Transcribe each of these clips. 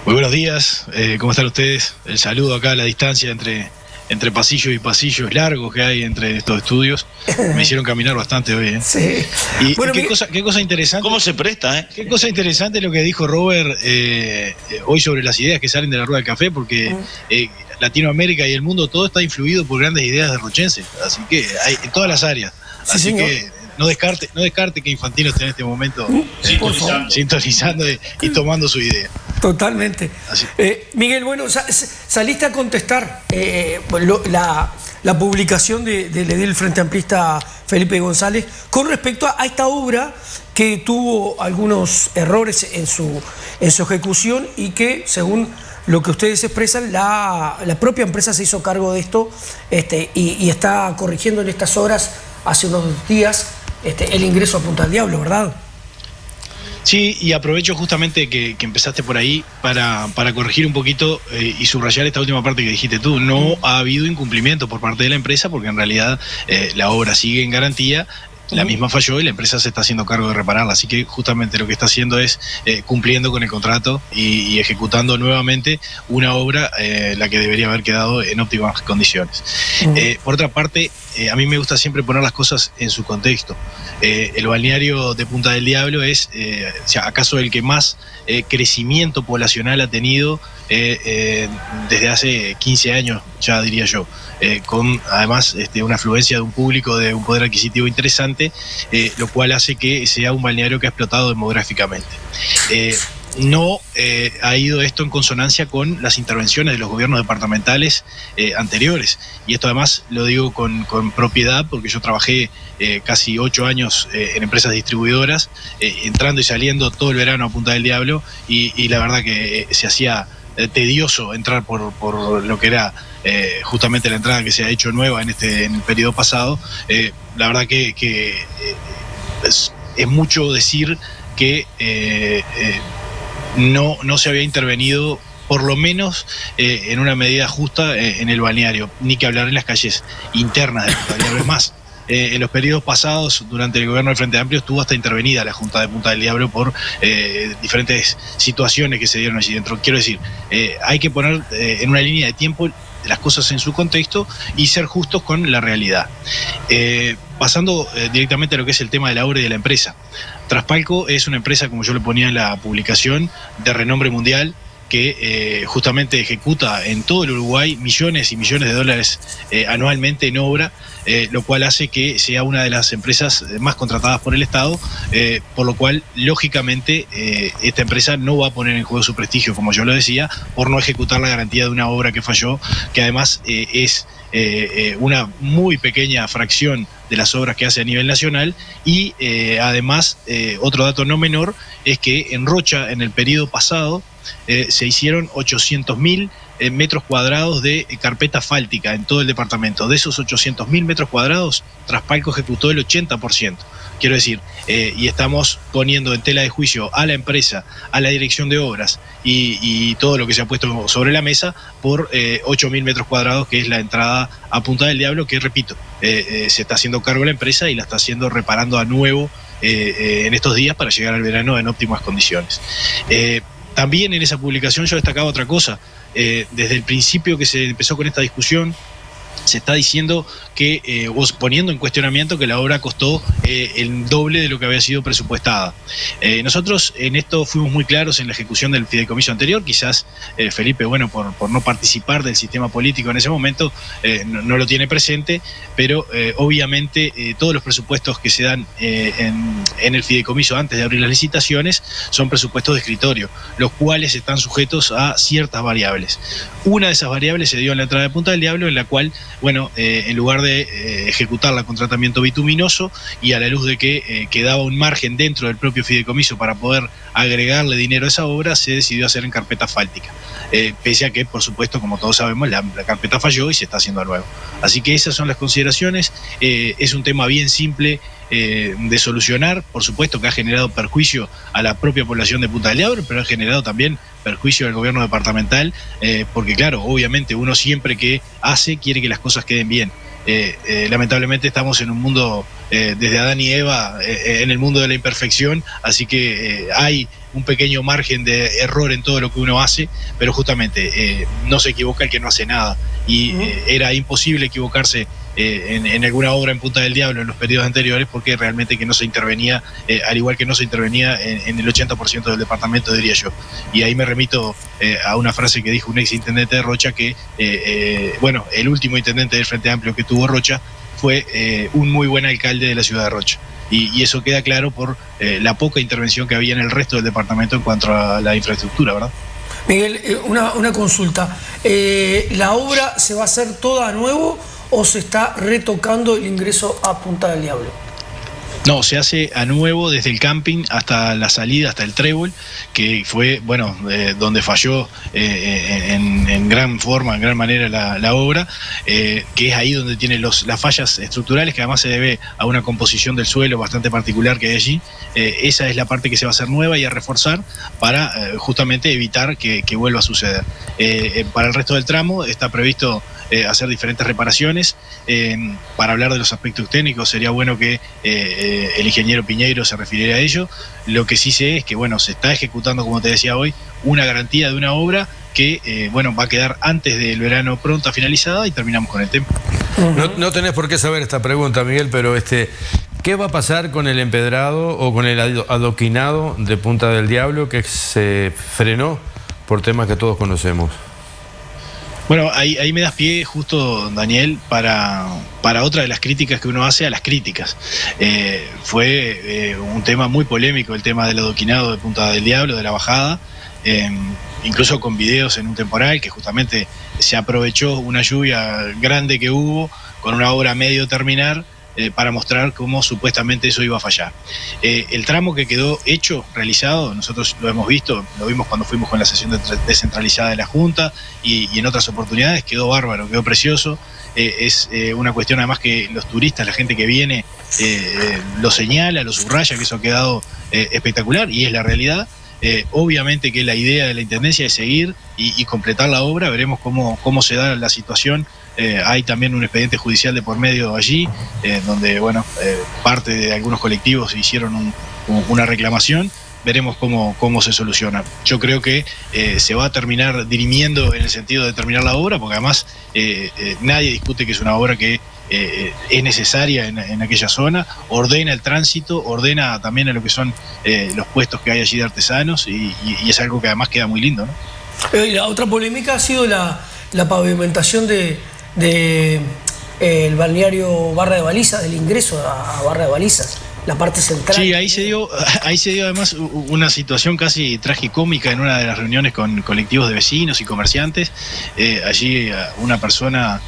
Muy buenos días, ¿cómo están ustedes? El saludo acá a la distancia entre pasillos y pasillos largos que hay entre estos estudios. Me hicieron caminar bastante hoy, ¿eh? Sí. Y Bueno, qué cosa interesante. ¿Cómo se presta, eh? Qué cosa interesante lo que dijo Robert hoy sobre las ideas que salen de la rueda del café, porque Latinoamérica y el mundo todo está influido por grandes ideas de Rochense, así que hay en todas las áreas. Sí, así señor. que no descarte que Infantino esté en este momento sintonizando y tomando su idea. Totalmente. Miguel, bueno, saliste a contestar la publicación del edil Frente Amplista Felipe González con respecto a esta obra que tuvo algunos errores en su ejecución y que, según lo que ustedes expresan, la propia empresa se hizo cargo de esto y está corrigiendo en estas horas, hace unos días, el ingreso a Punta del Diablo, ¿verdad? Sí, y aprovecho justamente que empezaste por ahí para corregir un poquito y subrayar esta última parte que dijiste tú. No ha habido incumplimiento por parte de la empresa porque en realidad la obra sigue en garantía. La misma falló y la empresa se está haciendo cargo de repararla, así que justamente lo que está haciendo es cumpliendo con el contrato y ejecutando nuevamente una obra la que debería haber quedado en óptimas condiciones. Por otra parte, a mí me gusta siempre poner las cosas en su contexto. El balneario de Punta del Diablo es, acaso el que más crecimiento poblacional ha tenido desde hace 15 años, ya diría yo. Con además una afluencia de un público de un poder adquisitivo interesante, lo cual hace que sea un balneario que ha explotado demográficamente. No ha ido esto en consonancia con las intervenciones de los gobiernos departamentales anteriores. Y esto además lo digo con propiedad porque yo trabajé casi 8 años en empresas distribuidoras, entrando y saliendo todo el verano a Punta del Diablo, y la verdad que se hacía tedioso entrar por lo que era justamente la entrada que se ha hecho nueva en el periodo pasado. La verdad que es mucho decir que no se había intervenido, por lo menos en una medida justa en el balneario, ni que hablar en las calles internas de Punta del Diablo. Es más, en los periodos pasados, durante el gobierno del Frente Amplio, estuvo hasta intervenida la Junta de Punta del Diablo por diferentes situaciones que se dieron allí dentro. Quiero decir, hay que poner en una línea de tiempo las cosas en su contexto y ser justos con la realidad. Pasando directamente a lo que es el tema de la obra y de la empresa. Traspalco es una empresa, como yo le ponía en la publicación, de renombre mundial, que justamente ejecuta en todo el Uruguay millones y millones de dólares anualmente en obra, lo cual hace que sea una de las empresas más contratadas por el Estado, por lo cual, lógicamente, esta empresa no va a poner en juego su prestigio, como yo lo decía, por no ejecutar la garantía de una obra que falló, que además es una muy pequeña fracción de las obras que hace a nivel nacional. Y además, otro dato no menor es que en Rocha, en el periodo pasado, se hicieron 800.000 metros cuadrados de carpeta asfáltica en todo el departamento. De esos 800.000 metros cuadrados, Traspalco ejecutó el 80%. Quiero decir, y estamos poniendo en tela de juicio a la empresa, a la dirección de obras y todo lo que se ha puesto sobre la mesa por 8.000 metros cuadrados, que es la entrada a Punta del Diablo, que repito, se está haciendo cargo la empresa y la está haciendo reparando a nuevo en estos días para llegar al verano en óptimas condiciones. También en esa publicación yo destacaba otra cosa. Desde el principio que se empezó con esta discusión, se está diciendo que, poniendo en cuestionamiento que la obra costó el doble de lo que había sido presupuestada. Nosotros en esto fuimos muy claros en la ejecución del fideicomiso anterior. Quizás Felipe, bueno, por no participar del sistema político en ese momento, no lo tiene presente, pero obviamente todos los presupuestos que se dan en el fideicomiso antes de abrir las licitaciones son presupuestos de escritorio, los cuales están sujetos a ciertas variables. Una de esas variables se dio en la entrada de Punta del Diablo, en la cual, bueno, en lugar de ejecutarla con tratamiento bituminoso y a la luz de que quedaba un margen dentro del propio fideicomiso para poder agregarle dinero a esa obra, se decidió hacer en carpeta asfáltica. Pese a que, por supuesto, como todos sabemos, la carpeta falló y se está haciendo a nuevo. Así que esas son las consideraciones. Es un tema bien simple de solucionar. Por supuesto que ha generado perjuicio a la propia población de Punta del Diablo, pero ha generado también perjuicio al gobierno departamental, porque claro, obviamente uno siempre que hace quiere que las cosas queden bien. lamentablemente estamos en un mundo, desde Adán y Eva, en el mundo de la imperfección, así que hay un pequeño margen de error en todo lo que uno hace, pero justamente no se equivoca el que no hace nada, y era imposible equivocarse en alguna obra en Punta del Diablo en los periodos anteriores, porque realmente que no se intervenía, al igual que no se intervenía en el 80% del departamento, diría yo. Y ahí me remito a una frase que dijo un ex intendente de Rocha, que bueno, el último intendente del Frente Amplio que tuvo Rocha fue un muy buen alcalde de la ciudad de Rocha. Y eso queda claro por la poca intervención que había en el resto del departamento en cuanto a la infraestructura, ¿verdad? Miguel, una consulta. ¿La obra se va a hacer toda a nuevo o se está retocando el ingreso a Punta del Diablo? No, se hace a nuevo desde el camping hasta la salida, hasta el trébol, que fue, bueno, donde falló en gran forma, en gran manera la obra, que es ahí donde tiene las fallas estructurales, que además se debe a una composición del suelo bastante particular que hay allí. Esa es la parte que se va a hacer nueva y a reforzar para justamente evitar que vuelva a suceder. Para el resto del tramo está previsto hacer diferentes reparaciones. Para hablar de los aspectos técnicos sería bueno que el ingeniero Piñeiro se refiriera a ello. Lo que sí sé es que, bueno, se está ejecutando, como te decía hoy, una garantía de una obra que, bueno, va a quedar antes del verano pronta, finalizada, y terminamos con el tema. No tenés por qué saber esta pregunta, Miguel, pero ¿qué va a pasar con el empedrado o con el adoquinado de Punta del Diablo que se frenó por temas que todos conocemos? Bueno, ahí me das pie justo, Daniel, para otra de las críticas que uno hace a las críticas. Fue un tema muy polémico el tema del adoquinado de Punta del Diablo, de la bajada, incluso con videos en un temporal que justamente se aprovechó una lluvia grande que hubo con una obra a medio terminar, para mostrar cómo supuestamente eso iba a fallar. El tramo que quedó hecho, realizado, nosotros lo hemos visto, lo vimos cuando fuimos con la sesión descentralizada de la Junta y en otras oportunidades, quedó bárbaro, quedó precioso. Es una cuestión además que los turistas, la gente que viene, lo señala, lo subraya, que eso ha quedado espectacular, y es la realidad. Obviamente que la idea de la Intendencia es seguir y completar la obra. Veremos cómo se da la situación. Hay también un expediente judicial de por medio allí, donde, bueno, parte de algunos colectivos hicieron una reclamación. Veremos cómo se soluciona. Yo creo que se va a terminar dirimiendo en el sentido de terminar la obra, porque además nadie discute que es una obra que es necesaria en aquella zona, ordena el tránsito, ordena también a lo que son los puestos que hay allí de artesanos, y es algo que además queda muy lindo, ¿no? La otra polémica ha sido la pavimentación el balneario Barra de Balizas, del ingreso a Barra de Balizas, la parte central. Sí, ahí se dio además una situación casi tragicómica en una de las reuniones con colectivos de vecinos y comerciantes. Allí una persona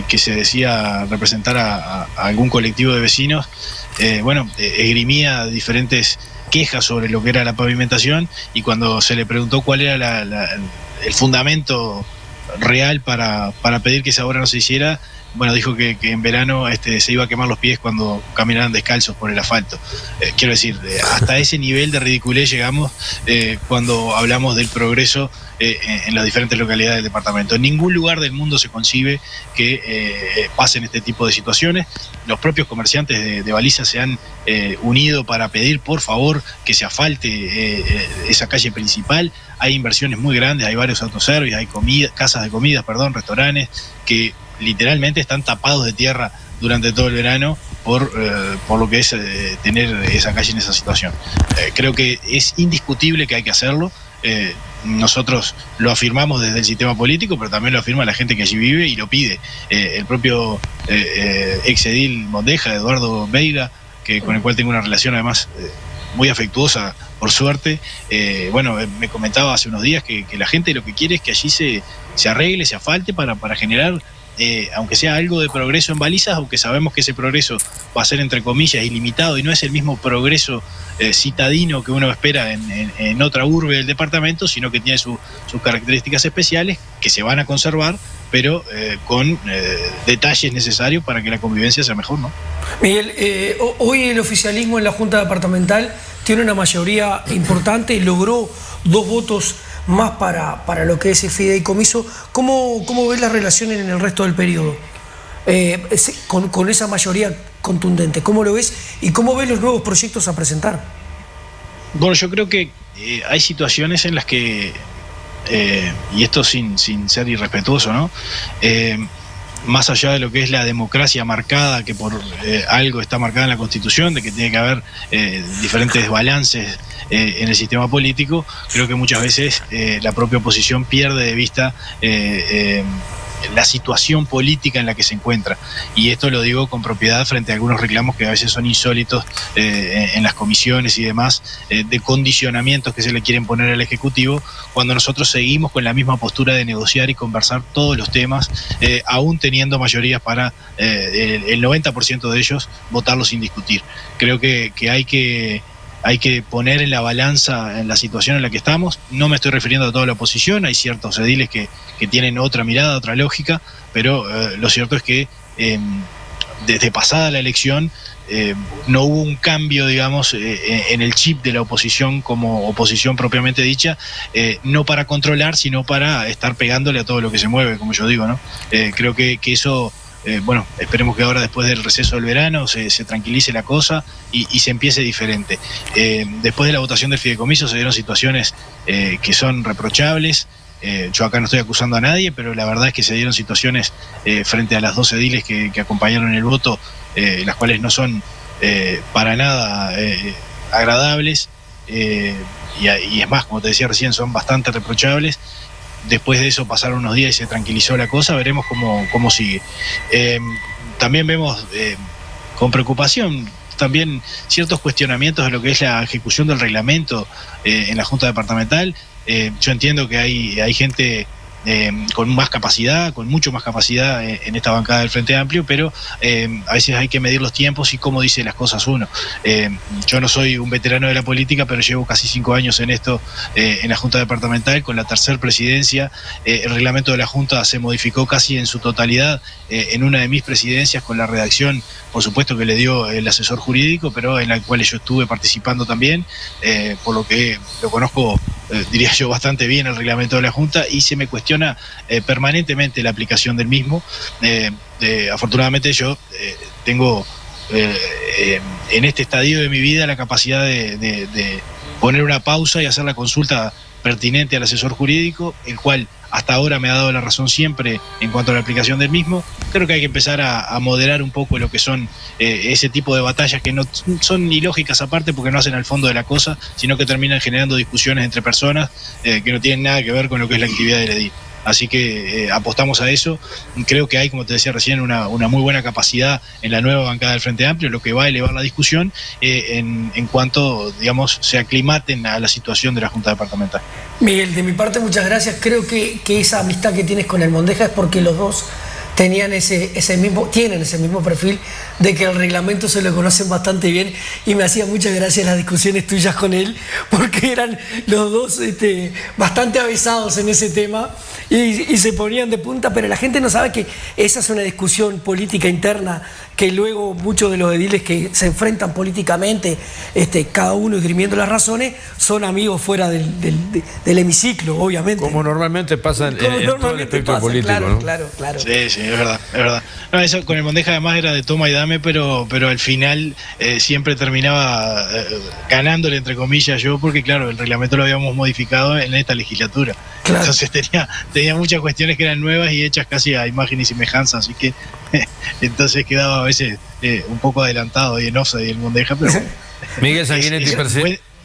que se decía representar a algún colectivo de vecinos, esgrimía diferentes quejas sobre lo que era la pavimentación, y cuando se le preguntó cuál era el fundamento real para pedir que esa obra no se hiciera, bueno, dijo que en verano se iba a quemar los pies cuando caminaran descalzos por el asfalto. Quiero decir, hasta ese nivel de ridiculez llegamos cuando hablamos del progreso en las diferentes localidades del departamento. En ningún lugar del mundo se concibe que pasen este tipo de situaciones. Los propios comerciantes de Balizas se han unido para pedir, por favor, que se asfalte esa calle principal. Hay inversiones muy grandes, hay varios autoservices, hay casas de comidas, restaurantes, que literalmente están tapados de tierra durante todo el verano por lo que es tener esa calle en esa situación. Creo que es indiscutible que hay que hacerlo. Nosotros lo afirmamos desde el sistema político, pero también lo afirma la gente que allí vive y lo pide. El propio exedil Mondeja, Eduardo Veiga, con el cual tengo una relación además muy afectuosa, por suerte, me comentaba hace unos días que la gente lo que quiere es que allí se arregle, se asfalte para generar, aunque sea algo de progreso en Balizas, aunque sabemos que ese progreso va a ser, entre comillas, ilimitado, y no es el mismo progreso citadino que uno espera en otra urbe del departamento, sino que tiene sus características especiales que se van a conservar, pero con detalles necesarios para que la convivencia sea mejor, ¿no? Miguel, hoy el oficialismo en la Junta Departamental tiene una mayoría importante y logró 2 votos más para lo que es el fideicomiso. ¿Cómo ves las relaciones en el resto del periodo? con esa mayoría contundente. ¿Cómo lo ves y cómo ves los nuevos proyectos a presentar? Bueno, yo creo que hay situaciones en las que, y esto sin ser irrespetuoso, ¿no? Más allá de lo que es la democracia marcada, que por algo está marcada en la Constitución, de que tiene que haber diferentes balances en el sistema político, creo que muchas veces la propia oposición pierde de vista la situación política en la que se encuentra. Y esto lo digo con propiedad frente a algunos reclamos que a veces son insólitos en las comisiones y demás, de condicionamientos que se le quieren poner al Ejecutivo, cuando nosotros seguimos con la misma postura de negociar y conversar todos los temas, aún teniendo mayorías para el 90% de ellos votarlos sin discutir. Creo que hay que poner en la balanza en la situación en la que estamos. No me estoy refiriendo a toda la oposición, hay ciertos ediles que tienen otra mirada, otra lógica, pero lo cierto es que desde pasada la elección no hubo un cambio, digamos, en el chip de la oposición como oposición propiamente dicha, no para controlar, sino para estar pegándole a todo lo que se mueve, como yo digo, ¿no? Creo que eso... bueno, esperemos que ahora después del receso del verano se tranquilice la cosa y se empiece diferente. Después de la votación del fideicomiso se dieron situaciones que son reprochables. Yo acá no estoy acusando a nadie, pero la verdad es que se dieron situaciones frente a las 12 ediles que acompañaron el voto, las cuales no son para nada agradables, y es más, como te decía recién, son bastante reprochables. Después de eso pasaron unos días y se tranquilizó la cosa, veremos cómo sigue. También vemos con preocupación también ciertos cuestionamientos de lo que es la ejecución del reglamento en la Junta Departamental. Yo entiendo que hay gente con más capacidad, con mucho más capacidad en esta bancada del Frente Amplio, pero a veces hay que medir los tiempos y cómo dice las cosas uno. Yo no soy un veterano de la política, pero llevo casi 5 años en esto, en la Junta Departamental, con la tercera presidencia. El reglamento de la Junta se modificó casi en su totalidad en una de mis presidencias, con la redacción, por supuesto, que le dio el asesor jurídico, pero en la cual yo estuve participando también, por lo que lo conozco, diría yo, bastante bien el reglamento de la Junta, y se me cuestiona permanentemente la aplicación del mismo. Afortunadamente yo tengo en este estadio de mi vida la capacidad de poner una pausa y hacer la consulta pertinente al asesor jurídico, el cual hasta ahora me ha dado la razón siempre en cuanto a la aplicación del mismo. Creo que hay que empezar a moderar un poco lo que son ese tipo de batallas que no son ni lógicas aparte, porque no hacen al fondo de la cosa, sino que terminan generando discusiones entre personas que no tienen nada que ver con lo que es la actividad del edil. Así que apostamos a eso. Creo que hay, como te decía recién, una muy buena capacidad en la nueva bancada del Frente Amplio, lo que va a elevar la discusión en cuanto, digamos, se aclimaten a la situación de la Junta Departamental. Miguel, de mi parte, muchas gracias. Creo que esa amistad que tienes con el Mondeja es porque los dos tienen ese mismo perfil de que el reglamento se lo conocen bastante bien, y me hacía muchas gracias las discusiones tuyas con él, porque eran los dos bastante avesados en ese tema y se ponían de punta, pero la gente no sabe que esa es una discusión política interna, que luego muchos de los ediles que se enfrentan políticamente, cada uno esgrimiendo las razones, son amigos fuera del hemiciclo, obviamente. Como normalmente pasa en todo el espectro político, claro, ¿no? Claro. Sí, es verdad. No, eso con el Mondeja además era de toma y dame, pero al final siempre terminaba ganándole, entre comillas, yo, porque claro, el reglamento lo habíamos modificado en esta legislatura. Claro. Entonces tenía muchas cuestiones que eran nuevas y hechas casi a imagen y semejanza, así que entonces quedaba a veces un poco adelantado y en offside el Mondeja, pero bueno. Miguel Sanguinetti,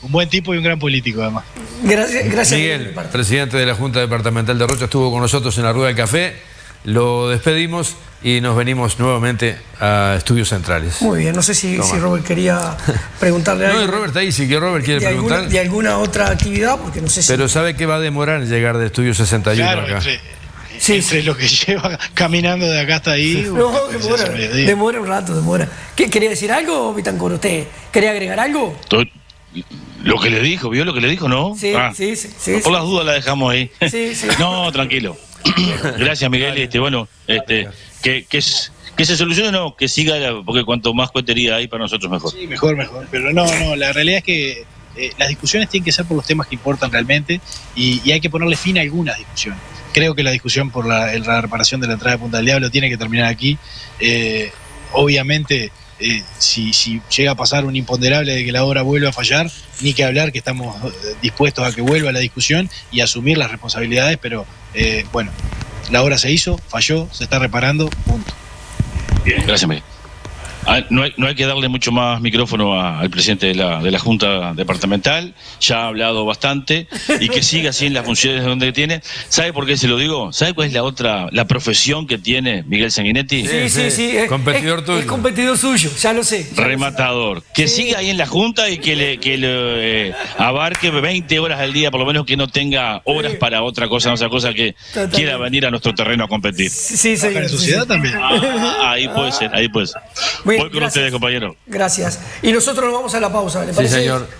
un buen tipo y un gran político además. Gracias. Miguel, presidente de la Junta Departamental de Rocha, estuvo con nosotros en la Rueda del Café. Lo despedimos y nos venimos nuevamente a Estudios Centrales. Muy bien, no sé si Robert quería preguntarle algo. No, Robert está ahí, si que Robert quiere preguntar. ¿De alguna otra actividad? Porque no sé si... Pero sabe que va a demorar llegar de Estudios 61 claro, acá. Entre lo que lleva caminando de acá hasta ahí. No, demora un rato, demora. ¿Quería decir algo, Betancur? ¿Usted quería agregar algo? Lo que le dijo, ¿vio lo que le dijo, no? Sí. Por las dudas la dejamos ahí. Sí. No, tranquilo. Gracias, Miguel. Que se solucione, no, que siga, porque cuanto más cohetería hay para nosotros mejor. Sí, mejor. Pero no, la realidad es que las discusiones tienen que ser por los temas que importan realmente y hay que ponerle fin a algunas discusiones. Creo que la discusión por la reparación de la entrada de Punta del Diablo tiene que terminar aquí. Obviamente, si llega a pasar un imponderable de que la obra vuelva a fallar, ni que hablar que estamos dispuestos a que vuelva la discusión y asumir las responsabilidades, pero bueno, la obra se hizo, falló, se está reparando, punto. Bien, gracias, Miguel. No hay que darle mucho más micrófono al presidente de la Junta Departamental, ya ha hablado bastante y que siga así en las funciones donde tiene. ¿Sabe por qué se lo digo? ¿Sabe cuál es la profesión que tiene Miguel Sanguinetti? Sí. Competidor tuyo. Es competidor suyo, ya lo sé. Rematador. Que siga ahí en la Junta y que le abarque 20 horas al día, por lo menos que no tenga horas para otra cosa, no sea cosa que quiera venir a nuestro terreno a competir. Sí, señor. ¿En sociedad también? Ahí puede ser. Bien, Voy con ustedes, compañero. Gracias. Y nosotros nos vamos a la pausa, ¿le parece? Sí, señor.